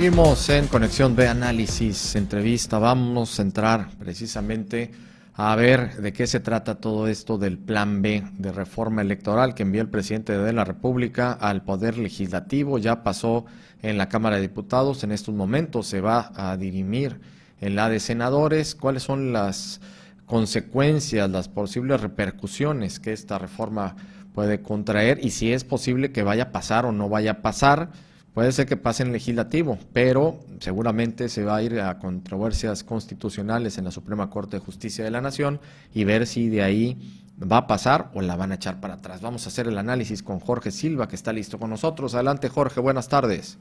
Seguimos en Conexión B Análisis, entrevista. Vamos a entrar precisamente a ver de qué se trata todo esto del Plan B de reforma electoral que envió el presidente de la República al Poder Legislativo. Ya pasó en la Cámara de Diputados, en estos momentos se va a dirimir en la de senadores. ¿Cuáles son las consecuencias, las posibles repercusiones que esta reforma puede contraer y si es posible que vaya a pasar o no vaya a pasar? Puede ser que pase en legislativo, pero seguramente se va a ir a controversias constitucionales en la Suprema Corte de Justicia de la Nación y ver si de ahí va a pasar o la van a echar para atrás. Vamos a hacer el análisis con Jorge Silva, que está listo con nosotros. Adelante, Jorge, buenas tardes.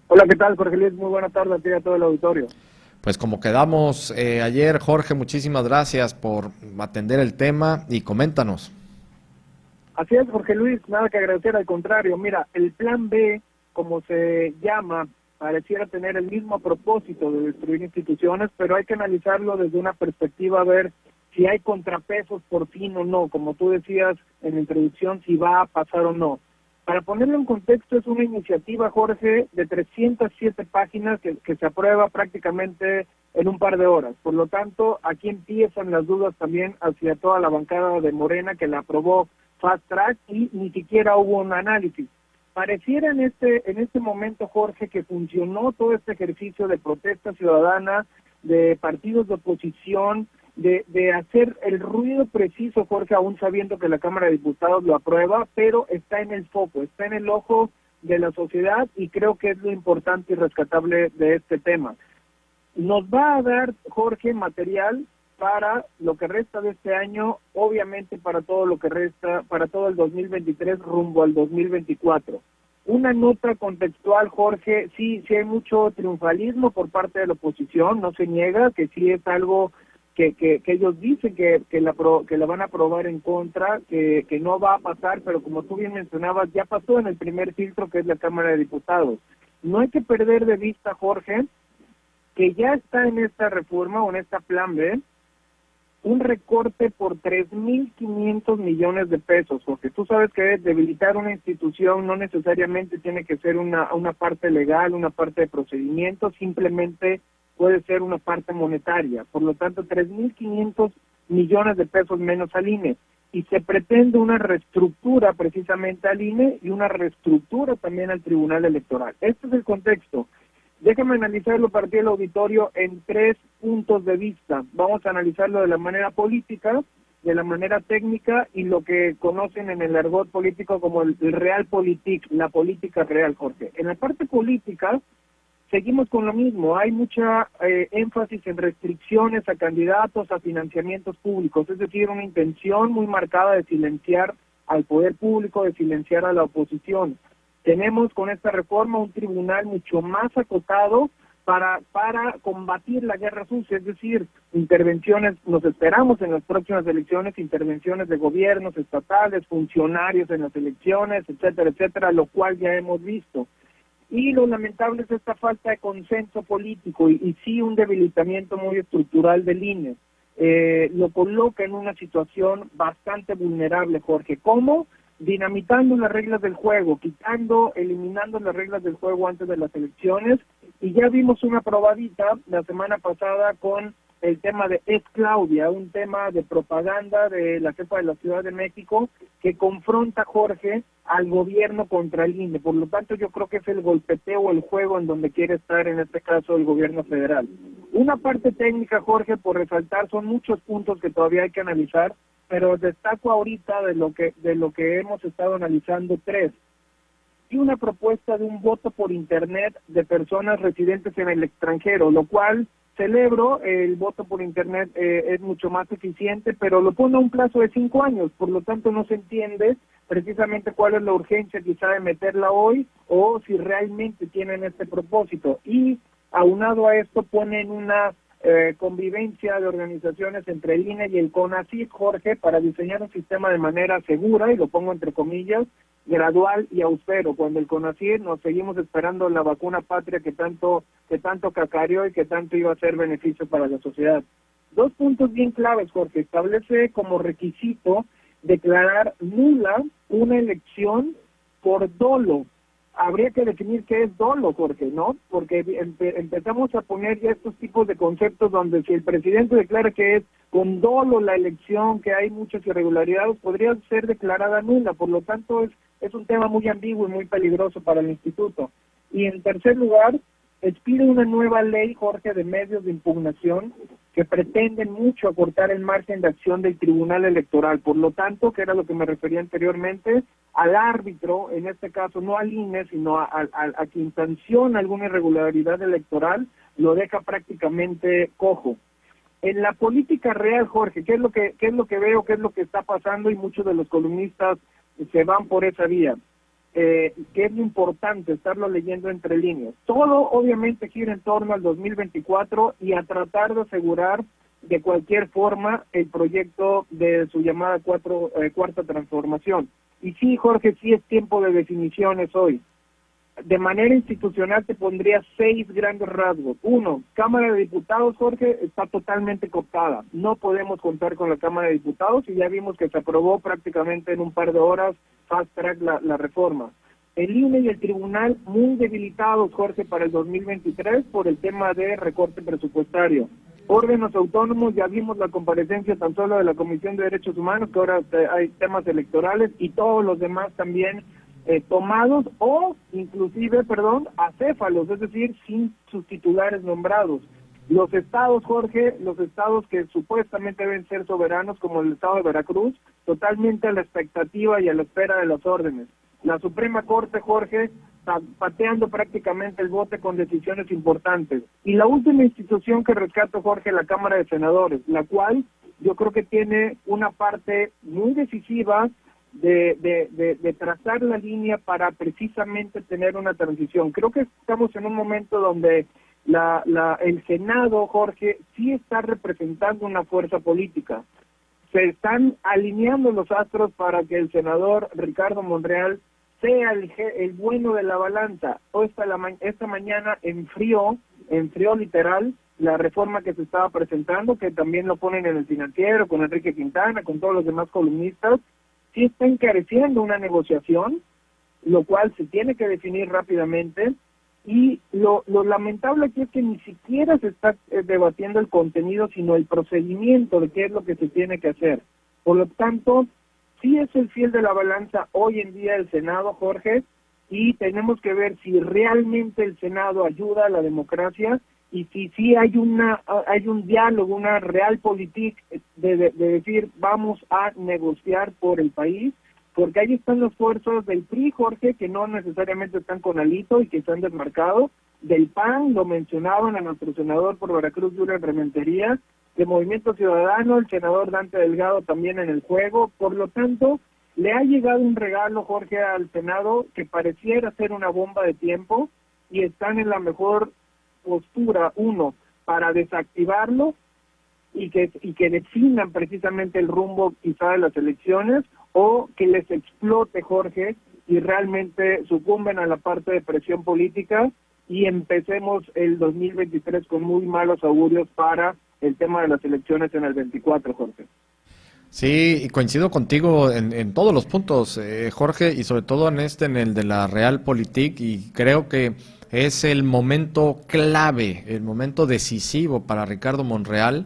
Hola, ¿qué tal, Jorge Luis? Muy buena tarde a ti y a todo el auditorio. Pues como quedamos ayer, Jorge, muchísimas gracias por atender el tema y coméntanos. Así es, Jorge Luis, nada que agradecer, al contrario. Mira, el Plan B, como se llama, pareciera tener el mismo propósito de destruir instituciones, pero hay que analizarlo desde una perspectiva, a ver si hay contrapesos por fin o no, como tú decías en la introducción, si va a pasar o no. Para ponerlo en contexto, es una iniciativa, Jorge, de 307 páginas que se aprueba prácticamente en un par de horas. Por lo tanto, aquí empiezan las dudas también hacia toda la bancada de Morena que la aprobó fast track y ni siquiera hubo un análisis. Pareciera en este momento, Jorge, que funcionó todo este ejercicio de protesta ciudadana, de partidos de oposición, de hacer el ruido preciso, Jorge, aún sabiendo que la Cámara de Diputados lo aprueba, pero está en el foco, está en el ojo de la sociedad y creo que es lo importante y rescatable de este tema. Nos va a dar, Jorge, material para lo que resta de este año, obviamente para todo lo que resta, para todo el 2023 rumbo al 2024. Una nota contextual, Jorge, sí hay mucho triunfalismo por parte de la oposición, no se niega que sí es algo que ellos dicen que la van a aprobar en contra, que no va a pasar, pero como tú bien mencionabas, ya pasó en el primer filtro que es la Cámara de Diputados. No hay que perder de vista, Jorge, que ya está en esta reforma o en esta Plan B, un recorte por 3.500 millones de pesos, porque tú sabes que debilitar una institución no necesariamente tiene que ser una parte legal, una parte de procedimiento, simplemente puede ser una parte monetaria. Por lo tanto, 3.500 millones de pesos menos al INE. Y se pretende una reestructura precisamente al INE y una reestructura también al Tribunal Electoral. Este es el contexto. Déjame analizarlo para ti, el auditorio, en 3 puntos de vista. Vamos a analizarlo de la manera política, de la manera técnica y lo que conocen en el argot político como el realpolitik, la política real, Jorge. En la parte política, seguimos con lo mismo. Hay mucha énfasis en restricciones a candidatos, a financiamientos públicos, es decir, una intención muy marcada de silenciar al poder público, de silenciar a la oposición. Tenemos con esta reforma un tribunal mucho más acotado para combatir la guerra sucia, es decir, intervenciones, nos esperamos en las próximas elecciones, intervenciones de gobiernos estatales, funcionarios en las elecciones, etcétera, lo cual ya hemos visto. Y lo lamentable es esta falta de consenso político y sí un debilitamiento muy estructural del INE. Lo coloca en una situación bastante vulnerable, Jorge. ¿Cómo? Dinamitando las reglas del juego, eliminando las reglas del juego antes de las elecciones, y ya vimos una probadita la semana pasada con el tema de Ex Claudia, un tema de propaganda de la jefa de la Ciudad de México que confronta, Jorge, al gobierno contra el INE. Por lo tanto, yo creo que es el golpeteo, el juego en donde quiere estar, en este caso, el gobierno federal. Una parte técnica, Jorge, por resaltar, son muchos puntos que todavía hay que analizar, pero destaco ahorita de lo que hemos estado analizando 3. Y una propuesta de un voto por internet de personas residentes en el extranjero, lo cual celebro. El voto por internet es mucho más eficiente, pero lo pone a un plazo de 5 años, por lo tanto no se entiende precisamente cuál es la urgencia quizá de meterla hoy o si realmente tienen este propósito. Y aunado a esto ponen una convivencia de organizaciones entre el INE y el CONACYT, Jorge, para diseñar un sistema de manera segura, y lo pongo entre comillas, gradual y austero. Cuando el CONACYT nos seguimos esperando la vacuna patria que tanto cacareó y que tanto iba a ser beneficio para la sociedad. 2 puntos bien claves, Jorge. Establece como requisito declarar nula una elección por dolo. habría que definir qué es dolo, Jorge, ¿no? Porque empezamos a poner ya estos tipos de conceptos donde si el presidente declara que es con dolo la elección, que hay muchas irregularidades, podría ser declarada nula. Por lo tanto, es un tema muy ambiguo y muy peligroso para el instituto. Y en tercer lugar, expide una nueva ley, Jorge, de medios de impugnación que pretenden mucho acortar el margen de acción del Tribunal Electoral. Por lo tanto, que era lo que me refería anteriormente, al árbitro, en este caso no al INE, sino a quien sanciona alguna irregularidad electoral, lo deja prácticamente cojo. En la política real, Jorge, ¿qué es lo que veo, qué es lo que está pasando? Y muchos de los columnistas se van por esa vía. Que es lo importante estarlo leyendo entre líneas. Todo obviamente gira en torno al 2024 y a tratar de asegurar de cualquier forma el proyecto de su llamada cuarta transformación. Y sí, Jorge, sí es tiempo de definiciones hoy. De manera institucional te pondría 6 grandes rasgos. 1, Cámara de Diputados, Jorge, está totalmente cooptada. No podemos contar con la Cámara de Diputados y ya vimos que se aprobó prácticamente en un par de horas fast track la reforma. El INE y el tribunal muy debilitados, Jorge, para el 2023 por el tema de recorte presupuestario. Órganos autónomos, ya vimos la comparecencia tan solo de la Comisión de Derechos Humanos, que ahora hay temas electorales y todos los demás también tomados o inclusive, acéfalos, es decir, sin sus titulares nombrados. Los estados, Jorge, los estados que supuestamente deben ser soberanos, como el estado de Veracruz, totalmente a la expectativa y a la espera de las órdenes. La Suprema Corte, Jorge, pateando prácticamente el bote con decisiones importantes. Y la última institución que rescato, Jorge, la Cámara de Senadores, la cual yo creo que tiene una parte muy decisiva de trazar la línea para precisamente tener una transición. Creo que estamos en un momento donde el Senado, Jorge, sí está representando una fuerza política. Se están alineando los astros para que el senador Ricardo Monreal sea el bueno de la balanza. Esta mañana enfrió literal la reforma que se estaba presentando, que también lo ponen en el Financiero, con Enrique Quintana, con todos los demás columnistas. Sí está encareciendo una negociación, lo cual se tiene que definir rápidamente, y lo lamentable aquí es que ni siquiera se está debatiendo el contenido, sino el procedimiento de qué es lo que se tiene que hacer. Por lo tanto, sí es el fiel de la balanza hoy en día el Senado, Jorge, y tenemos que ver si realmente el Senado ayuda a la democracia y si sí hay un diálogo, una realpolitik de decir vamos a negociar por el país, porque ahí están los fuerzas del PRI, Jorge, que no necesariamente están con Alito y que se han desmarcado, del PAN, lo mencionaban a nuestro senador por Veracruz, Julio Rementería, de Movimiento Ciudadano, el senador Dante Delgado también en el juego. Por lo tanto, le ha llegado un regalo, Jorge, al Senado que pareciera ser una bomba de tiempo y están en la mejor postura, uno, para desactivarlo y que definan precisamente el rumbo quizá de las elecciones, o que les explote, Jorge, y realmente sucumben a la parte de presión política y empecemos el 2023 con muy malos augurios para el tema de las elecciones en el 24, Jorge. Sí, y coincido contigo en todos los puntos, Jorge, y sobre todo en el de la realpolitik, y creo que es el momento clave, el momento decisivo para Ricardo Monreal,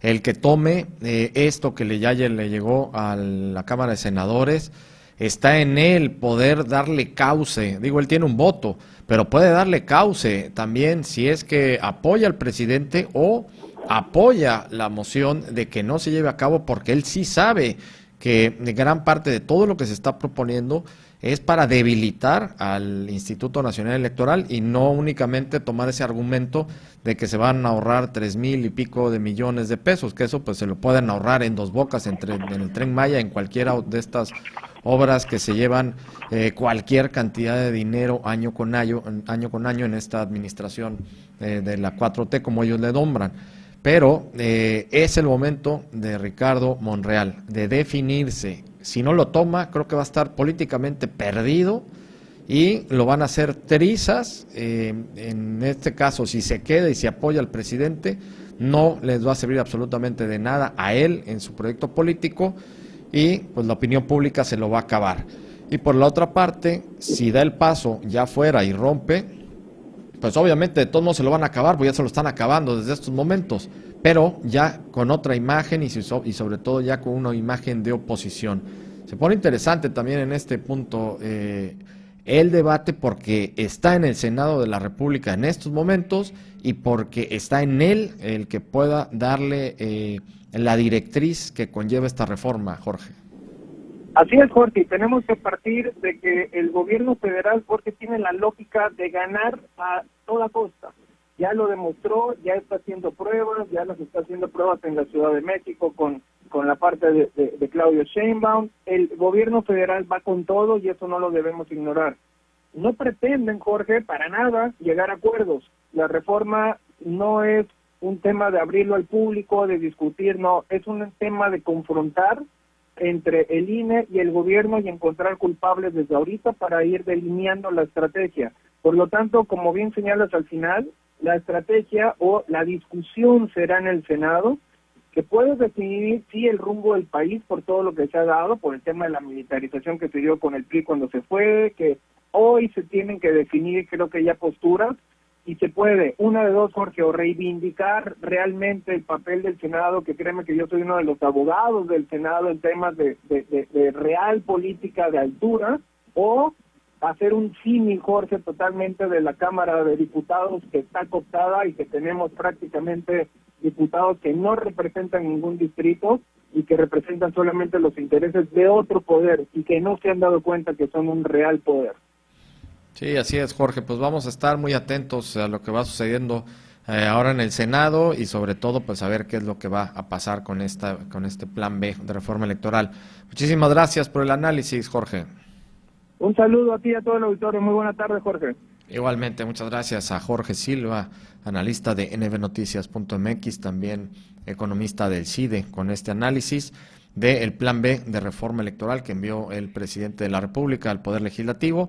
el que tome esto que le llegó a la Cámara de Senadores. Está en él poder darle cauce, digo, él tiene un voto, pero puede darle cauce también si es que apoya al presidente o apoya la moción de que no se lleve a cabo, porque él sí sabe que gran parte de todo lo que se está proponiendo es para debilitar al Instituto Nacional Electoral y no únicamente tomar ese argumento de que se van a ahorrar 3,000 y pico de millones de pesos, que eso pues se lo pueden ahorrar en Dos Bocas, en el Tren Maya, en cualquiera de estas obras que se llevan cualquier cantidad de dinero año con año en esta administración de la 4T, como ellos le nombran. Pero es el momento de Ricardo Monreal de definirse. Si no lo toma, creo que va a estar políticamente perdido y lo van a hacer trizas. En este caso, si se queda y se apoya al presidente, no les va a servir absolutamente de nada a él en su proyecto político y pues la opinión pública se lo va a acabar. Y por la otra parte, si da el paso ya fuera y rompe, pues obviamente de todos modos se lo van a acabar, pues ya se lo están acabando desde estos momentos, pero ya con otra imagen y sobre todo ya con una imagen de oposición. Se pone interesante también en este punto el debate porque está en el Senado de la República en estos momentos y porque está en él el que pueda darle la directriz que conlleva esta reforma, Jorge. Así es, Jorge, tenemos que partir de que el gobierno federal, Jorge, tiene la lógica de ganar a toda costa. Ya lo demostró, ya está haciendo pruebas, ya las está haciendo pruebas en la Ciudad de México con la parte de Claudio Sheinbaum. El gobierno federal va con todo y eso no lo debemos ignorar. No pretenden, Jorge, para nada llegar a acuerdos. La reforma no es un tema de abrirlo al público, de discutir, no, es un tema de confrontar entre el INE y el gobierno y encontrar culpables desde ahorita para ir delineando la estrategia. Por lo tanto, como bien señalas al final, la estrategia o la discusión será en el Senado, que puede definir sí el rumbo del país por todo lo que se ha dado, por el tema de la militarización que se dio con el PRI cuando se fue, que hoy se tienen que definir creo que ya posturas, y se puede, una de dos, Jorge, o reivindicar realmente el papel del Senado, que créeme que yo soy uno de los abogados del Senado en temas de real política de altura, o hacer un símil, Jorge, totalmente de la Cámara de Diputados que está cooptada y que tenemos prácticamente diputados que no representan ningún distrito y que representan solamente los intereses de otro poder y que no se han dado cuenta que son un real poder. Sí, así es, Jorge. Pues vamos a estar muy atentos a lo que va sucediendo ahora en el Senado y sobre todo pues a ver qué es lo que va a pasar con este plan B de reforma electoral. Muchísimas gracias por el análisis, Jorge. Un saludo a ti y a todo el auditorio. Muy buena tarde, Jorge. Igualmente, muchas gracias a Jorge Silva, analista de nbnoticias.mx, también economista del CIDE, con este análisis del plan B de reforma electoral que envió el presidente de la República al Poder Legislativo.